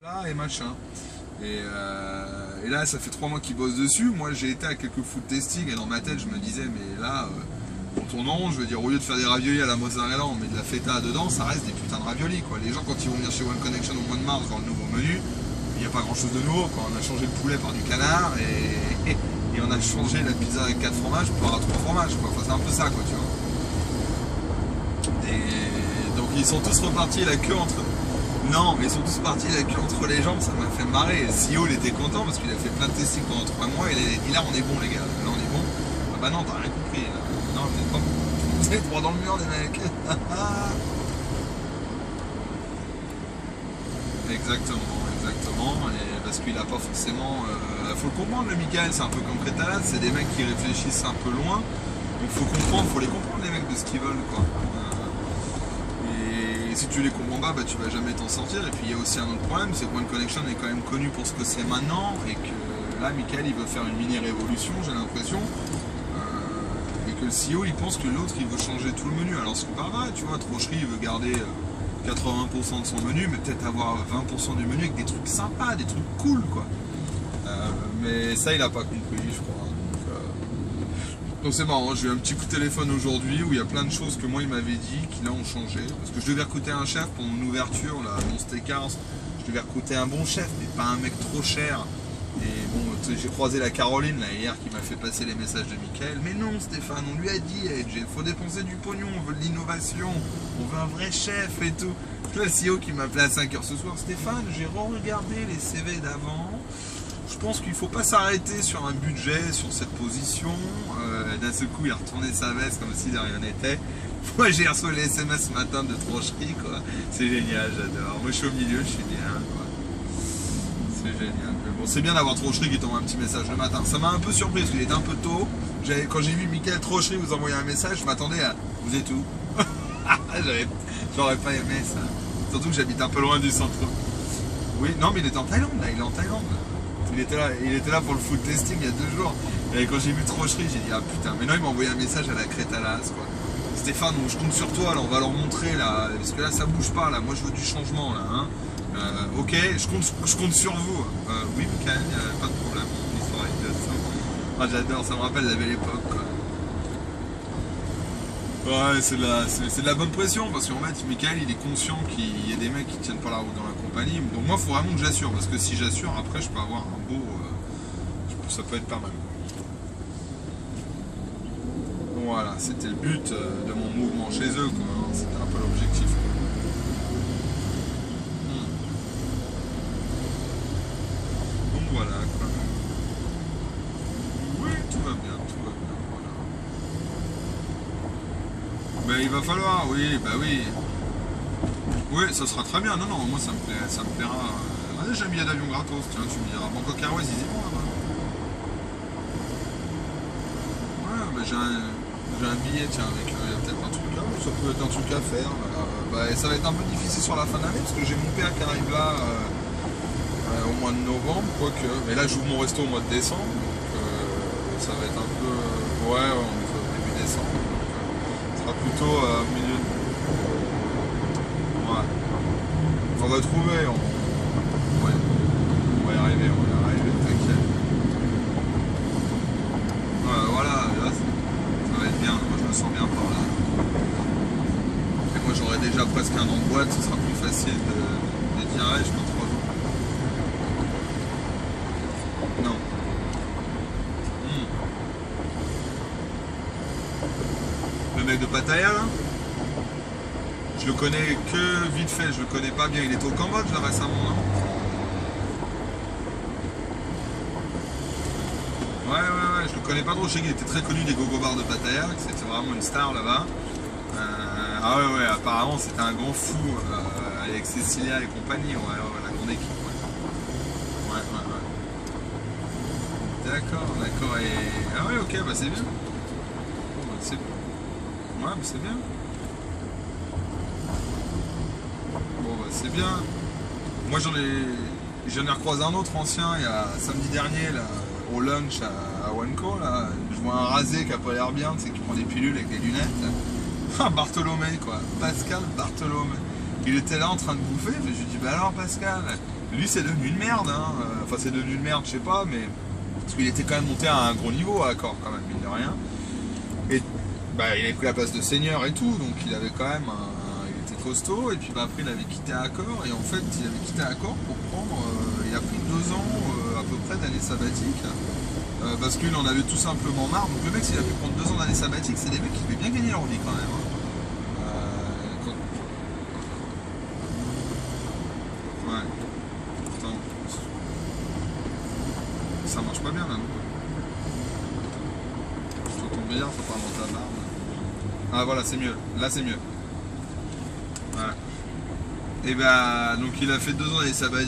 Là et machin. Et là, ça fait 3 mois qu'ils bossent dessus. Moi, j'ai été à quelques food testing et dans ma tête, je me disais, mais là, on tourne en rond. Je veux dire, au lieu de faire des raviolis à la mozzarella, on met de la feta dedans, ça reste des putains de raviolis, quoi. Les gens, quand ils vont venir chez One Connection au mois de mars dans le nouveau menu, il n'y a pas grand chose de nouveau, quoi. On a changé le poulet par du canard et on a changé la pizza avec 4 fromages par 3 fromages, quoi. Enfin, c'est un peu ça, quoi, tu vois. Donc, ils sont tous repartis la queue entre. Non, mais ils sont tous partis la queue entre les jambes, ça m'a fait marrer. Le CEO, il était content parce qu'il a fait plein de testings pendant 3 mois. Et il a dit là, on est bon, les gars. Là, on est bon. Ah bah non, t'as rien compris. Là. Non, vous êtes pas bon. Vous êtes droit dans le mur, les mecs. Exactement. Et parce qu'il a pas forcément. Faut le comprendre, le Michael, c'est un peu comme Crétalade. C'est des mecs qui réfléchissent un peu loin. Donc faut comprendre, faut les comprendre, les mecs, de ce qu'ils veulent, quoi. Et si tu les comprends pas, bah, tu vas jamais t'en sortir. Et puis il y a aussi un autre problème, c'est que One Connection est quand même connu pour ce que c'est maintenant. Et que là, Michael, il veut faire une mini-révolution, j'ai l'impression. Et que le CEO, il pense que l'autre, il veut changer tout le menu. Alors c'est pas vrai, tu vois, Trocherie, il veut garder 80% de son menu, mais peut-être avoir 20% du menu avec des trucs sympas, des trucs cool, quoi. Mais ça, il a pas compris, je crois. Donc c'est marrant, j'ai eu un petit coup de téléphone aujourd'hui où il y a plein de choses que moi il m'avait dit qui là ont changé. Parce que je devais recruter un chef pour mon ouverture, là, mon steakhouse. Je devais recruter un bon chef, mais pas un mec trop cher. Et bon, j'ai croisé la Caroline là hier qui m'a fait passer les messages de Mickaël. Mais non Stéphane, on lui a dit, il faut dépenser du pognon, on veut de l'innovation, on veut un vrai chef et tout. Le CEO qui m'a appelé à 5h ce soir, Stéphane, j'ai re-regardé les CV d'avant. Je pense qu'il ne faut pas s'arrêter sur un budget, sur cette position. D'un seul coup, il a retourné sa veste comme si de rien n'était. Moi, j'ai reçu les SMS ce matin de Trocherie, quoi. C'est génial, j'adore. Moi, je suis au milieu, je suis bien, quoi. C'est génial. Mais bon, c'est bien d'avoir Trocherie qui t'envoie un petit message le matin. Ça m'a un peu surpris parce qu'il était un peu tôt. Quand j'ai vu Mickaël Trocherie vous envoyer un message, je m'attendais à « Vous êtes où ?» J'aurais pas aimé ça. Surtout que j'habite un peu loin du centre. Oui, non, mais il est en Thaïlande, là. Il est en Thaïlande. Il était là pour le food testing il y a 2 jours. Et quand j'ai vu Trocherie, j'ai dit ah putain, mais non, il m'a envoyé un message à la Crétalaz, quoi. Stéphane, je compte sur toi, là, on va leur montrer là, parce que là ça bouge pas là, moi je veux du changement là, hein. Ok, je compte sur vous. Oui, Michael, pas de problème, l'histoire avec ça. Ah j'adore, ça me rappelle la belle époque, quoi. Ouais, c'est de la bonne pression parce qu'en fait, Michael il est conscient qu'il y a des mecs qui tiennent pas la route dans la compagnie. Donc moi, il faut vraiment que j'assure parce que si j'assure, après, je peux avoir un beau. Ça peut être pas mal. Donc voilà, c'était le but de mon mouvement chez eux, quoi. C'était un peu l'objectif. Donc voilà, quoi. Oui, tout va bien, voilà. Ben il va falloir, oui, bah oui. Oui, ça sera très bien. Non, non, moi ça me plaira. Allez, j'ai un billet d'avion gratos, tiens, tu me diras. Bangkok Airways, ils y vont là-bas. Ouais, bah j'ai un billet, tiens, avec il y a peut-être un truc là, ça peut être un truc à faire. Bah, ça va être un peu difficile sur la fin de l'année parce que j'ai mon père qui arrive là au mois de novembre, quoique. Mais là, j'ouvre mon resto au mois de décembre, donc ça va être un peu. Ouais, on est au début décembre, donc ça sera plutôt au milieu de. Ouais. On va trouver, ouais. On va y arriver, t'inquiète. Ouais, voilà, là, ça va être bien, moi je me sens bien par là. Et moi j'aurai déjà presque un an de boîte, ce sera plus facile de dire, je prends 3 jours. Non. Le mec de Pattaya là, je le connais que vite fait, je le connais pas bien. Il était au Cambodge là récemment, non? Ouais, je le connais pas trop. Je sais qu'il était très connu des gogo bars de Pattaya, que c'était vraiment une star là-bas. Ah ouais, apparemment c'était un grand fou avec Cécilia et compagnie, ouais, la grande équipe. Ouais. D'accord. Et... Ah ouais, ok, bah c'est bien. Bon, bah, c'est... Ouais, bah c'est bien. Bon bah c'est bien. Moi j'en ai recroisé un autre ancien il y a samedi dernier là, au lunch à Wanco là. Je vois un rasé qui a pas l'air bien, c'est qui prend des pilules avec des lunettes. Ah Bartholomé quoi, Pascal Bartholomé. Il était là en train de bouffer, je lui dis bah alors Pascal, Lui, c'est devenu une merde, hein. Enfin, c'est devenu une merde, je sais pas, mais. Parce qu'il était quand même monté à un gros niveau à Accor, quand même, mine de rien. Et bah, il avait pris la place de seigneur et tout, donc il avait quand même il était costaud. Et puis bah, après, il avait quitté Accor, et en fait, il avait quitté Accor pour prendre. Il a pris 2 ans à peu près d'années sabbatiques. Parce qu'il en avait tout simplement marre. Donc le mec, s'il a pu prendre 2 ans d'années sabbatiques, c'est des mecs qui devaient bien gagner leur vie quand même, hein. Ouais. Attends. Ça marche pas bien là, non? Je t'entends bien, ça part dans ta barbe. Ah voilà, c'est mieux. Là, c'est mieux. Voilà. Et bah, donc il a fait 2 ans d'années sabbatiques.